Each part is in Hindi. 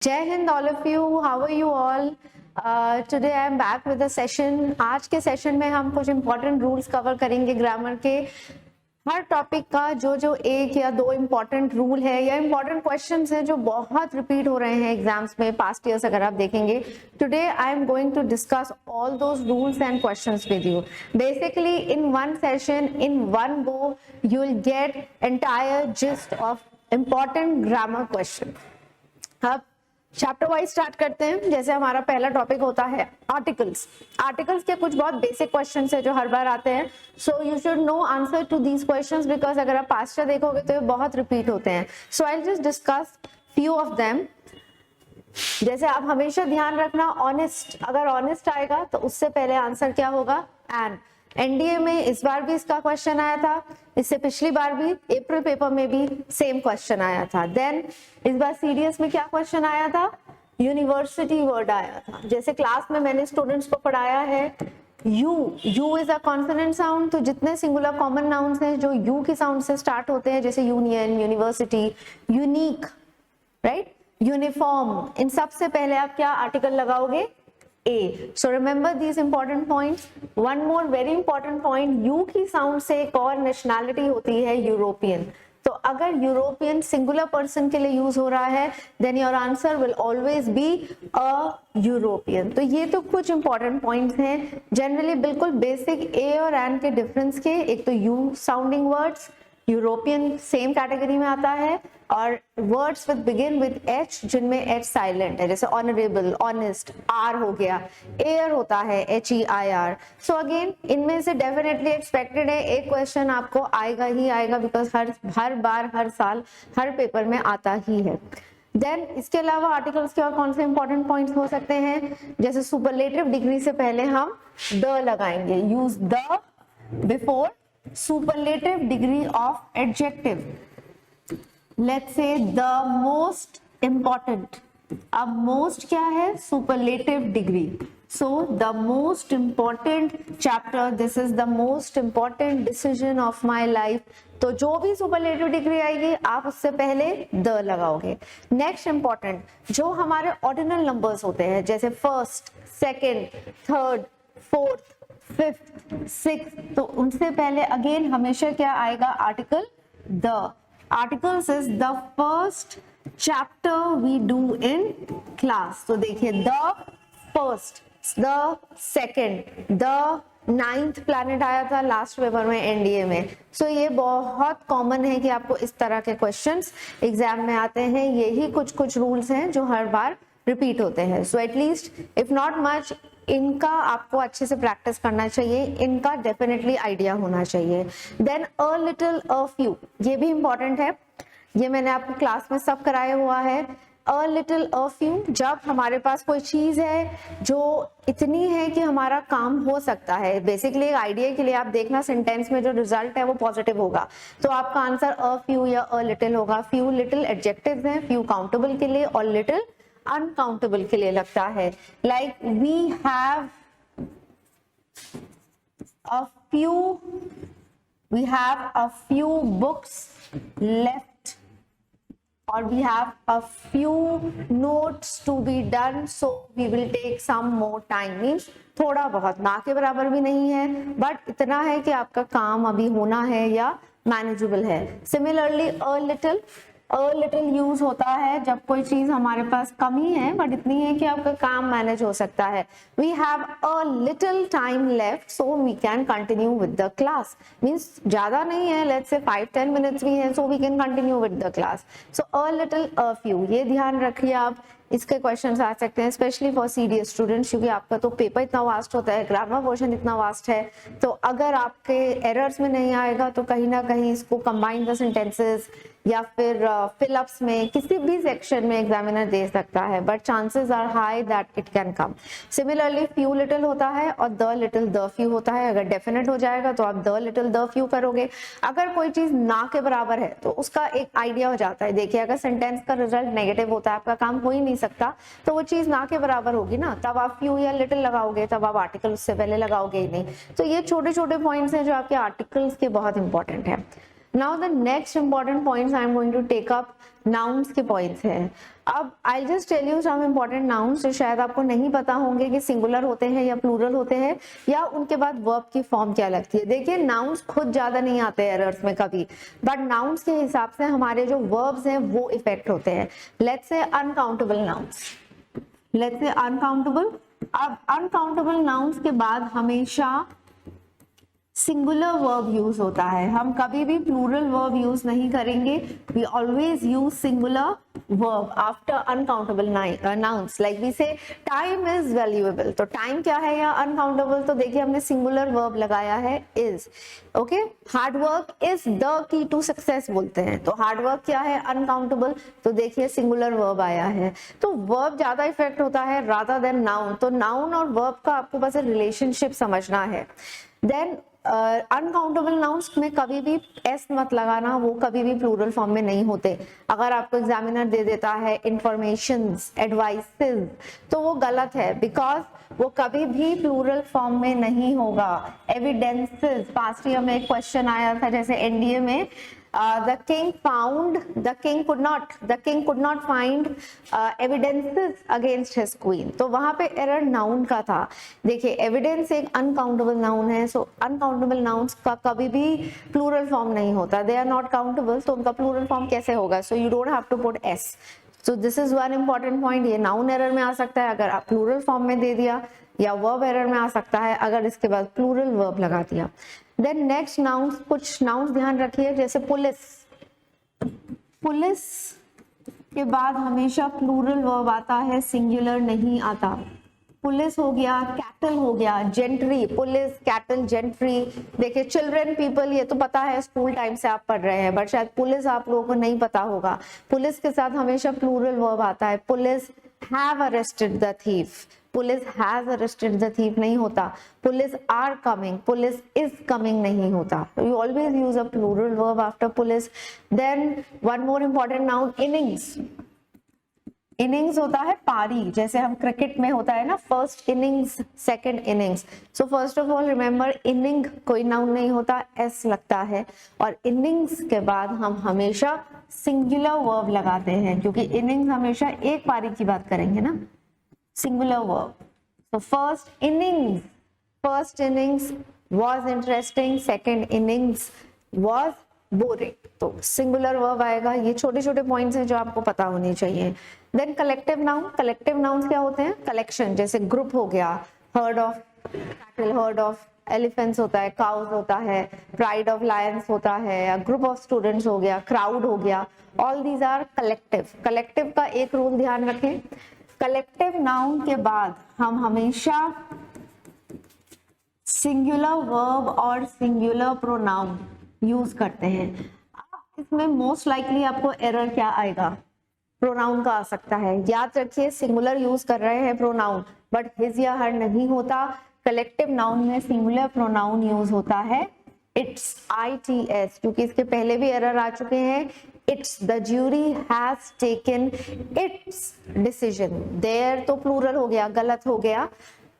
जय Hind all of you, how are you all? Today I am back with a session. आज के सेशन में हम कुछ इंपॉर्टेंट रूल्स कवर करेंगे ग्रामर के। हर टॉपिक का जो एक या दो इंपॉर्टेंट रूल है या इंपॉर्टेंट क्वेश्चंस हैं जो बहुत रिपीट हो रहे हैं एग्जाम्स में पास्ट ईयर्स अगर आप देखेंगे। Today I am going to discuss all those rules and questions with you. Basically in one session, in one go, you will get entire gist of important grammar question. अब चैप्टर वाइज स्टार्ट करते हैं। जैसे हमारा पहला टॉपिक होता है आर्टिकल्स। आर्टिकल्स के कुछ बहुत बेसिक क्वेश्चंस है जो हर बार आते हैं। So you should know answer to these questions because अगर आप पास्ट देखोगे तो ये बहुत रिपीट होते हैं। So I just discuss few of them. जैसे आप हमेशा ध्यान रखना, ऑनेस्ट, अगर ऑनेस्ट आएगा तो उससे पहले आंसर क्या होगा? एंड एनडीए में इस बार भी इसका क्वेश्चन आया था, इससे पिछली बार भी अप्रैल पेपर में भी सेम क्वेश्चन आया था। देन इस बार सीडीएस में क्या क्वेश्चन आया था? यूनिवर्सिटी वर्ड आया था। जैसे क्लास में मैंने स्टूडेंट्स को पढ़ाया है you is a consonant sound, तो जितने सिंगुलर कॉमन नाउन्स हैं जो यू की साउंड से स्टार्ट होते हैं, जैसे union, university, unique, right, uniform, इन सब से पहले आप क्या आर्टिकल लगाओगे? A. So remember these important points. One more very important point, U की साउंड से एक और नेशनैलिटी होती है यूरोपियन। तो अगर यूरोपियन सिंगुलर पर्सन के लिए यूज हो रहा है then your answer will always be a European. तो ये तो कुछ इंपॉर्टेंट पॉइंट्स हैं जनरली बिल्कुल बेसिक ए और एन के डिफरेंस के। एक तो U sounding words, European same category में आता है, और words with begin with H जिनमें एच साइलेंट है, जैसे ऑनरेबल, ऑनेस्ट, आर हो गया, एयर होता है HEIR। सो अगेन इनमें से डेफिनेटली एक्सपेक्टेड है एक क्वेश्चन आपको आएगा ही आएगा बिकॉज हर बार हर साल हर पेपर में आता ही है। देन इसके अलावा आर्टिकल्स के और कौन से इंपॉर्टेंट पॉइंट्स हो सकते हैं? जैसे सुपरलेटिव डिग्री से पहले हम द लगाएंगे, use the before superlative degree of adjective. Let's say the most important. अब most क्या है? superlative degree. So the most important chapter, this is the most important decision of my life. तो जो भी superlative degree आएगी आप उससे पहले the लगाओगे। Next important, जो हमारे ordinal numbers होते हैं जैसे first, second, third, fourth, fifth, six, तो उनसे पहले अगेन हमेशा क्या आएगा? Article the. Articles is the first chapter we do in class. तो देखिए the first, the second, the ninth planet आया था लास्ट पेपर में एनडीए में। सो ये बहुत कॉमन है कि आपको इस तरह के क्वेश्चंस एग्जाम में आते हैं। यही कुछ रूल्स हैं जो हर बार रिपीट होते हैं। So at least if not much इनका आपको अच्छे से प्रैक्टिस करना चाहिए, इनका डेफिनेटली आइडिया होना चाहिए। Then a little a few, ये भी इंपॉर्टेंट है, ये मैंने आपको क्लास में सब कराया हुआ है। अ लिटिल अ फ्यू, जब हमारे पास कोई चीज है जो इतनी है कि हमारा काम हो सकता है। बेसिकली एक आइडिया के लिए आप देखना सेंटेंस में जो रिजल्ट है वो पॉजिटिव होगा, तो आपका आंसर अ फ्यू या अ लिटिल होगा। फ्यू लिटिल एडजेक्टिव्स हैं, फ्यू काउंटेबल के लिए और लिटिल अनकाउंटेबल के लिए लगता है। Like we have a few books left और we have a few notes to be done, so we will take some more time. Means थोड़ा बहुत, ना के बराबर भी नहीं है बट इतना है कि आपका काम अभी होना है या मैनेजेबल है। सिमिलरली अ लिटिल यूज होता है जब कोई चीज हमारे पास कमी है बट इतनी है कि आपका काम मैनेज हो सकता है। We have a little time left so we can continue with the class. Means ज्यादा नहीं है, लेट्स से 5-10 मिनट्स भी है, so we can continue with the class. So a little a few, ये ध्यान रखिए आप। इसके क्वेश्चंस आ सकते हैं स्पेशली फॉर सीडीएस स्टूडेंट्स, क्योंकि आपका तो पेपर इतना वास्ट होता है, ग्रामर पोर्शन इतना वास्ट है। तो अगर आपके एरर्स में नहीं आएगा तो कहीं ना कहीं इसको कंबाइन द सेंटेंसेस या फिर फिलअप्स में किसी भी सेक्शन में एग्जामिनर दे सकता है, but chances are high that it can come. Similarly few little होता है और द लिटिल द फ्यू होता है। अगर डेफिनेट हो जाएगा तो आप द लिटिल द फ्यू करोगे। अगर कोई चीज ना के बराबर है तो उसका एक आइडिया हो जाता है। देखिए अगर सेंटेंस का रिजल्ट नेगेटिव होता है, आपका काम हो ही नहीं सकता, तो वो चीज ना के बराबर होगी ना, तब आप फ्यू या लिटिल लगाओगे, तब आप आर्टिकल उससे पहले लगाओगे ही नहीं। तो ये छोटे छोटे पॉइंट्स हैं जो आपके आर्टिकल्स के बहुत इंपॉर्टेंट है। Now the next important points I am going to take up nouns के पॉइंट्स हैं। अब I just tell you some important nouns जो शायद आपको नहीं पता होंगे कि सिंगुलर होते हैं या प्लूरल होते हैं, या उनके बाद वर्ब की फॉर्म क्या लगती है। देखिए नाउन्स खुद ज्यादा नहीं आते एरर्स में कभी, बट नाउन्स के हिसाब से हमारे जो वर्ब्स हैं वो इफेक्ट होते हैं। Let's say uncountable nouns, let's say uncountable. अब अनकाउंटेबल नाउन्स के बाद हमेशा सिंगुलर वर्ब यूज होता है, हम कभी भी प्लूरल वर्ब यूज नहीं करेंगे। We always use singular verb after uncountable nouns. Like we say time is valuable, तो टाइम क्या है या अनकाउंटेबल, तो देखिए हमने सिंगुलर वर्ब लगाया है is. Okay, hard work is the key to success बोलते हैं, तो हार्ड वर्क क्या है, अनकाउंटेबल, तो देखिए सिंगुलर वर्ब आया है। तो वर्ब ज्यादा इफेक्ट होता है रादर देन नाउन, तो नाउन और वर्ब का आपको बस रिलेशनशिप समझना है। देन अनकाउंटेबल नाउन्स में कभी भी एस मत लगाना, वो कभी भी प्लूरल फॉर्म में नहीं होते। अगर आपको एग्जामिनर दे देता है इंफॉर्मेशंस, एडवाइसेस, तो वो गलत है, बिकॉज वो कभी भी प्लूरल फॉर्म में नहीं होगा। एविडेंसेस, पास्ट ईयर में एक क्वेश्चन आया था जैसे एनडीए में, the king could not find evidences against his queen, तो वहां पे एरर नाउन का था। देखिए एविडेंस एक अनकाउंटेबल नाउन है, सो अनकाउंटेबल नाउन्स का कभी भी प्लूरल फॉर्म नहीं होता, दे आर नॉट काउंटेबल, तो उनका प्लूरल फॉर्म कैसे होगा, so you don't have to put S. So this is one important point, ये नाउन एरर में आ सकता है अगर आप प्लूरल फॉर्म में दे दिया, या वर्ब एरर में आ सकता है अगर इसके बाद प्लूरल वर्ब लगा दिया। देन नेक्स्ट नाउन्स, कुछ नाउन्स ध्यान रखिए, जैसे पुलिस, पुलिस के बाद हमेशा प्लूरल वर्ब आता है, सिंगुलर नहीं आता। पुलिस हो गया, कैटल हो गया, जेंट्री, पुलिस, कैटल, जेंट्री। देखिए चिल्ड्रन, पीपल, ये तो पता है स्कूल टाइम से आप पढ़ रहे हैं, बट शायद पुलिस आप लोगों को नहीं पता होगा। पुलिस के साथ हमेशा प्लूरल वर्ब आता है। Police have arrested the thief, police has arrested the thief नहीं होता। Police are coming, police is coming नहीं होता। You always use a plural verb after police. Then one more important noun, innings. Innings होता है पारी, जैसे हम क्रिकेट में होता है ना first innings, second innings. So first of all remember, inning कोई नाउन नहीं होता, एस लगता है, और इनिंग्स के बाद हम हमेशा सिंगुलर वर्ब लगाते हैं, क्योंकि इनिंग्स हमेशा एक पारी की बात करेंगे ना, singular verb. So first innings was interesting, second innings was boring, तो सिंगुलर वर्ब आएगा। ये छोटे छोटे पॉइंट्स हैं जो आपको पता होने चाहिए। Then collective noun, collective nouns क्या होते हैं, कलेक्शन, जैसे ग्रुप हो गया, herd of cattle, herd of elephants होता है, काउज होता है, प्राइड ऑफ लायंस होता है, या ग्रुप ऑफ स्टूडेंट्स हो गया, क्राउड हो गया, all these are collective. Collective का एक रूल ध्यान रखें, कलेक्टिव नाउन के बाद हम हमेशा सिंगुलर वर्ब और सिंगुलर प्रोनाउन यूज करते हैं। अब इसमें मोस्ट लाइकली आपको एरर क्या आएगा, प्रोनाउन का आ सकता है। याद रखिए सिंगुलर यूज कर रहे हैं प्रोनाउन, बट हिज या हर नहीं होता। कलेक्टिव नाउन में सिंगुलर प्रोनाउन यूज होता है, इट्स, ITS, क्योंकि इसके पहले भी एरर आ चुके हैं। It's, the jury has taken its decision, there तो प्लूरल हो गया, गलत हो गया,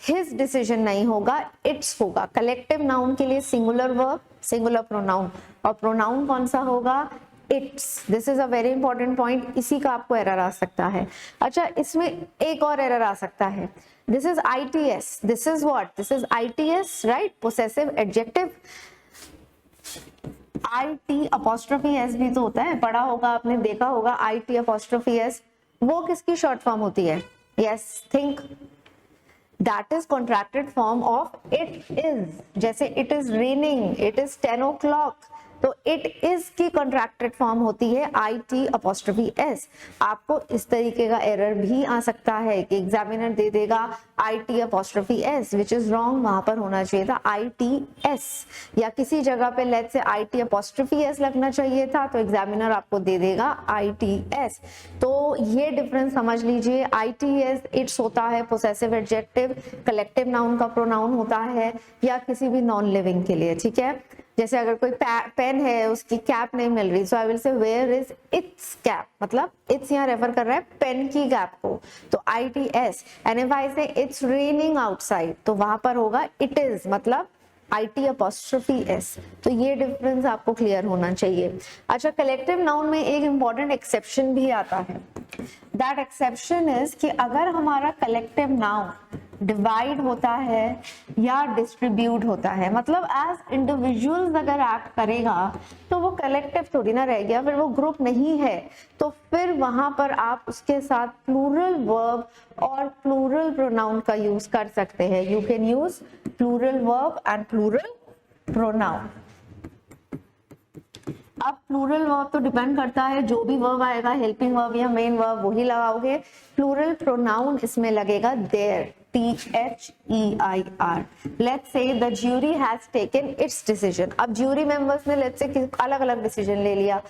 हिज डिसीजन नहीं होगा, इट्स होगा। कलेक्टिव नाउन के लिए सिंगुलर वर्ब, सिंगुलर प्रोनाउन, और प्रोनाउन कौन सा होगा, it's. This is a very important point, इसी का आपको एरर आ सकता है। अच्छा, इसमें एक और एरर आ सकता है, this is ITS, this is what, this is ITS, right, possessive adjective. IT' भी तो होता है, पढ़ा होगा आपने, देखा होगा, IT', वो किसकी शॉर्ट फॉर्म होती है, yes, think, that is contracted form of it is, जैसे it is raining, it is 10 o'clock, तो it is की contracted form होती है IT'. आपको इस तरीके का एरर भी आ सकता है कि एग्जामिनर दे देगा IT', which is wrong, वहां पर होना चाहिए था ITS, या किसी जगह पे लेट्स से IT', लगना चाहिए था, तो एग्जामिनर आपको दे देगा ITS। तो ये डिफरेंस समझ लीजिए, ITS इट्स होता है पोसेसिव एडजेक्टिव, कलेक्टिव नाउन का प्रोनाउन होता है, या किसी भी नॉन लिविंग के लिए, ठीक है। जैसे अगर कोई पेन है, उसकी कैप नहीं मिल रही, so I will say where is its cap, मतलब इट्स यहाँ रेफर कर रहा है पेन की कैप को, तो ITS। एंड इफ आई से इट्स रेनिंग आउटसाइड, तो वहां पर होगा इट इज, मतलब IT''S। तो ये डिफरेंस आपको क्लियर होना चाहिए। अच्छा, कलेक्टिव नाउन में एक इंपॉर्टेंट एक्सेप्शन भी आता है। दैट एक्सेप्शन इज कि अगर हमारा कलेक्टिव नाउन डिवाइड होता है या डिस्ट्रीब्यूट होता है, मतलब एज इंडिविजुअल्स अगर एक्ट करेगा तो वो कलेक्टिव थोड़ी ना रह गया, फिर वो ग्रुप नहीं है, तो फिर वहां पर आप उसके साथ प्लूरल वर्ब और प्लूरल प्रोनाउन का यूज कर सकते हैं। You can use plural verb and plural pronoun. अब प्लूरल वर्ब तो डिपेंड करता है, जो भी वर्ब आएगा हेल्पिंग वर्ब या मेन वर्ब वही लगाओगे। प्लूरल प्रोनाउन इसमें लगेगा their, THEIR। Let's say the jury has taken its decision. अब ज्यूरी मेंबर्स ने लेट्स से अलग अलग डिसीजन ले लिया,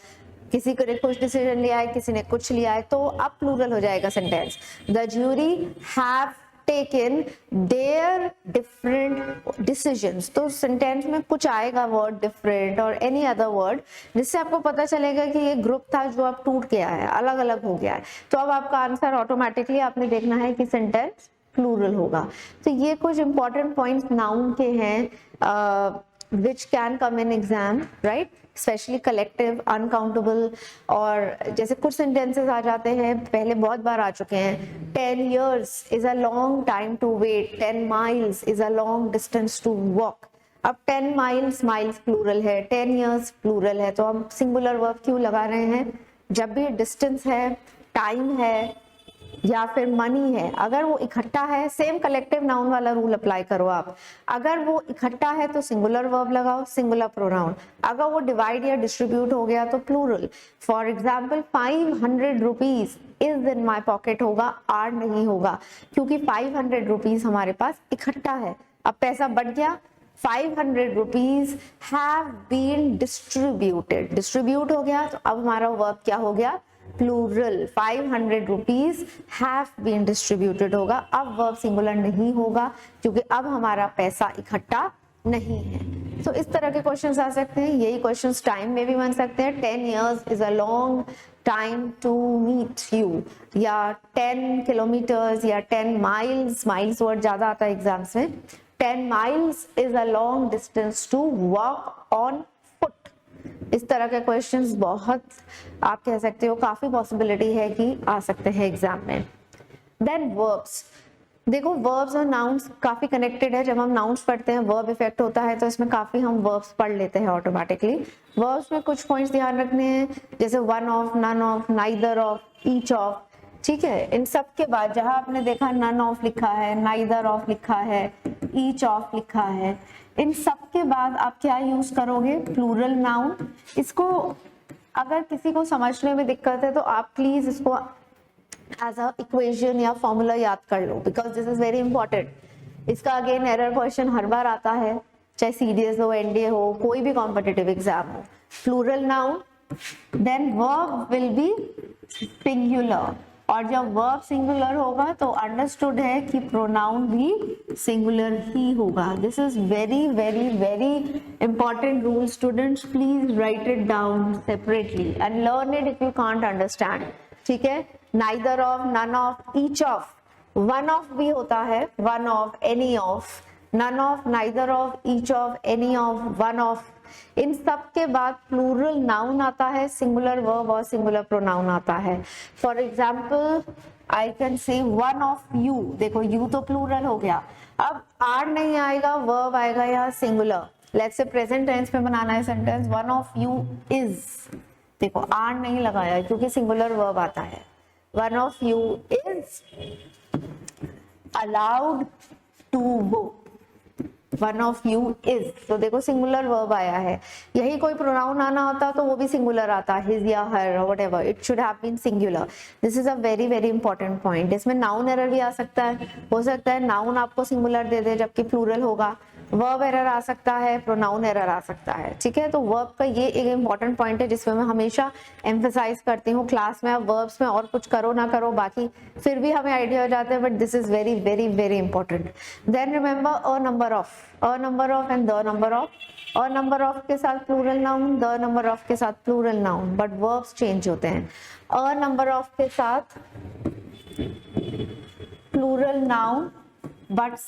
किसी ने कुछ डिसीजन लिया है, किसी ने कुछ लिया है, तो अब प्लूरल हो जाएगा sentence. The jury have taken their different decisions. तो सेंटेंस में कुछ आएगा वर्ड डिफरेंट और एनी अदर वर्ड, जिससे आपको पता चलेगा कि ये ग्रुप था जो अब टूट गया है, अलग अलग हो गया है। तो अब आपका आंसर ऑटोमेटिकली आपने देखना है कि सेंटेंस प्लूरल होगा। तो ये कुछ इंपॉर्टेंट पॉइंट्स नाउन के हैं which can come in exam, right? Specially collective, uncountable, और जैसे कुछ सेंटेंसेस आ जाते हैं, पहले बहुत बार आ चुके हैं। 10 years is a long time to wait, 10 miles is a long distance to walk। अब 10 miles, माइल्स प्लूरल है, 10 years प्लूरल है, तो हम सिंगुलर वर्ब क्यों लगा रहे हैं? जब भी डिस्टेंस है, टाइम है या फिर मनी है, अगर वो इकट्ठा है, सेम कलेक्टिव नाउन वाला रूल अप्लाई करो आप। अगर वो इकट्ठा है तो सिंगुलर वर्ब लगाओ, सिंगुलर प्रोनाउन। अगर वो डिवाइड या डिस्ट्रीब्यूट हो गया तो plural. For example 500 rupees is in my pocket होगा, आर नहीं होगा, क्योंकि 500 रुपीज हमारे पास इकट्ठा है। अब पैसा बढ़ गया, 500 rupees have been distributed, distribute हो गया, तो अब हमारा वर्ब क्या हो गया? Plural. 500 rupees have been distributed होगा, अब वर्ब सिंगुलर नहीं होगा, क्योंकि अब हमारा पैसा इकट्ठा नहीं है। तो इस तरह के क्वेश्चंस आ सकते हैं। यही क्वेश्चंस टाइम में भी बन सकते हैं। 10 years is a long time to meet you, या 10 किलोमीटर्स या 10 माइल्स, माइल्स वर्ड ज्यादा आता है एग्जाम्स में। 10 miles is a long distance to walk on foot। इस तरह के क्वेश्चंस बहुत आप कह सकते हो, काफी पॉसिबिलिटी है कि आ सकते हैं एग्जाम में। देन वर्ब्स, देखो वर्ब्स और नाउन्स काफी कनेक्टेड है। जब हम नाउन्स पढ़ते हैं, वर्ब इफेक्ट होता है, तो इसमें काफी हम वर्ब्स पढ़ लेते हैं ऑटोमेटिकली। वर्ब्स में कुछ पॉइंट्स ध्यान रखने हैं, जैसे one of, none of, neither of, each of, ठीक है। इन सब के बाद जहां आपने देखा नन ऑफ लिखा है, नाइदर ऑफ लिखा है, ईच ऑफ लिखा है, इन सब के बाद आप क्या यूज करोगे? Plural noun. इसको अगर किसी को समझने में दिक्कत है तो आप प्लीज इसको एज अ इक्वेशन या फॉर्मूला याद कर लो, because this is very important. इसका अगेन एरर क्वेश्चन हर बार आता है, चाहे सीडीएस हो, एनडीए हो, कोई भी कॉम्पिटिटिव एग्जाम हो। Plural noun, then verb will be singular, और जब वर्ब सिंगुलर होगा तो अंडरस्टूड है कि प्रोनाउन भी सिंगुलर ही होगा। This is very very very important rule students, please write it down separately and learn it if you can't understand, ठीक है। Neither of, none of, each of, one of भी होता है, one of, any of, none of, neither of, each of, any of, one of. इन सब के बाद प्लूरल नाउन आता है, सिंगुलर वर्ब और सिंगुलर प्रोनाउन आता है। For example I can say one of you, देखो यू तो प्लूरल हो गया, अब आर नहीं आएगा, वर्ब आएगा यहाँ singular. Let's say present tense में बनाना है sentence, one of you is, देखो आर नहीं लगाया क्योंकि सिंगुलर वर्ब आता है। One of you is allowed to go, one of you is, तो देखो सिंगुलर वर्ब आया है। यही कोई प्रोनाउन आना होता तो वो भी सिंगुलर आता, हिज या her, whatever, it should have been singular. This is a very very important point. इसमें नाउन एरर भी आ सकता है, हो सकता है नाउन आपको सिंगुलर दे दे जबकि प्लूरल होगा। वर्ब एरर आ सकता है, प्रोनाउन एरर आ सकता है, ठीक है। तो वर्ब का ये एक इंपॉर्टेंट पॉइंट है जिसमें मैं हमेशा एम्फेसाइज करती हूँ क्लास में। आप वर्ब्स में और कुछ करो ना करो, बाकी फिर भी हमें आइडिया हो जाता है, but this is very very very important. Then remember a number of, a number of and the number of. A number of के साथ plural noun, the number of के साथ plural noun, but verbs change होते हैं। अ नंबर ऑफ के साथ plural noun, but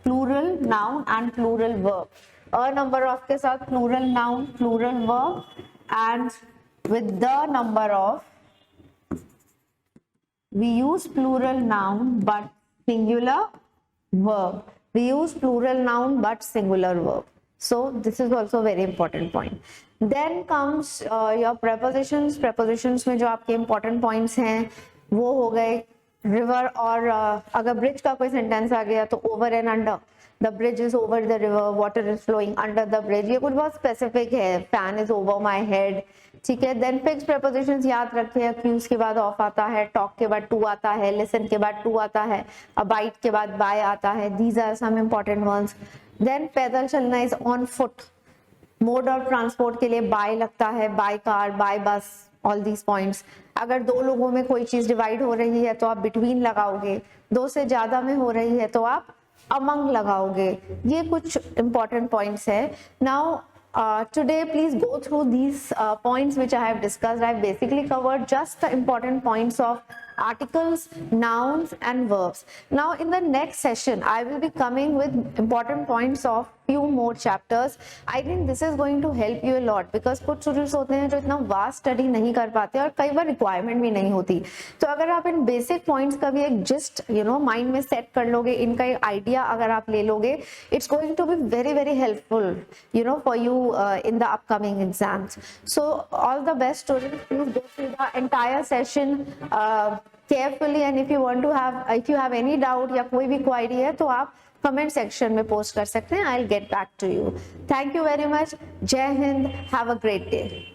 plural noun and plural verb. A number of के साथ plural noun, plural verb, and with the number of we use plural noun but singular verb. We use plural noun but singular verb. So this is also a very important point. Then comes your prepositions. Prepositions में जो आपके important points हैं वो हो गए river और अगर bridge का कोई sentence आ गया तो over and under. The bridge is over the river, water is flowing under the bridge. ये कुछ बहुत specific है. Fan is over my head. ठीक है. Then fixed prepositions याद रखिए. accuse के बाद off आता है, talk के बाद to आता है, listen के बाद to आता है, abide के बाद by आता है. These are some important ones. Then पैदल चलना is on foot. Mode of transport के लिए बाय लगता है, बाय कार, बाय बस, ऑल दीज पॉइंट्स. अगर दो लोगों में कोई चीज डिवाइड हो रही है तो आप बिटवीन लगाओगे. दो से ज्यादा में हो रही है तो आप अमंग लगाओगे. ये कुछ इंपॉर्टेंट पॉइंट्स है. Now today please go through these points which I have discussed. I have basically covered just the important points of articles, nouns and verbs. Now in the next session I will be coming with important points of few more chapters. I think this is going to help you a lot because कुछ स्टूडेंट्स होते हैं जो इतना वास्ट स्टडी नहीं कर पाते और कई बार रिक्वायरमेंट भी नहीं होती. तो अगर आप इन बेसिक पॉइंट्स का भी एक जिस्ट माइंड में सेट कर लोगे, इनका एक आइडिया अगर आप ले लोगे, it's going to be very very helpful for you in the upcoming exams. So all the best students, please go through the entire session carefully, and if you have any doubt या कोई भी query है तो आप कमेंट सेक्शन में पोस्ट कर सकते हैं. I'll get back to you. Thank you very much. जय Hind. Have a great day.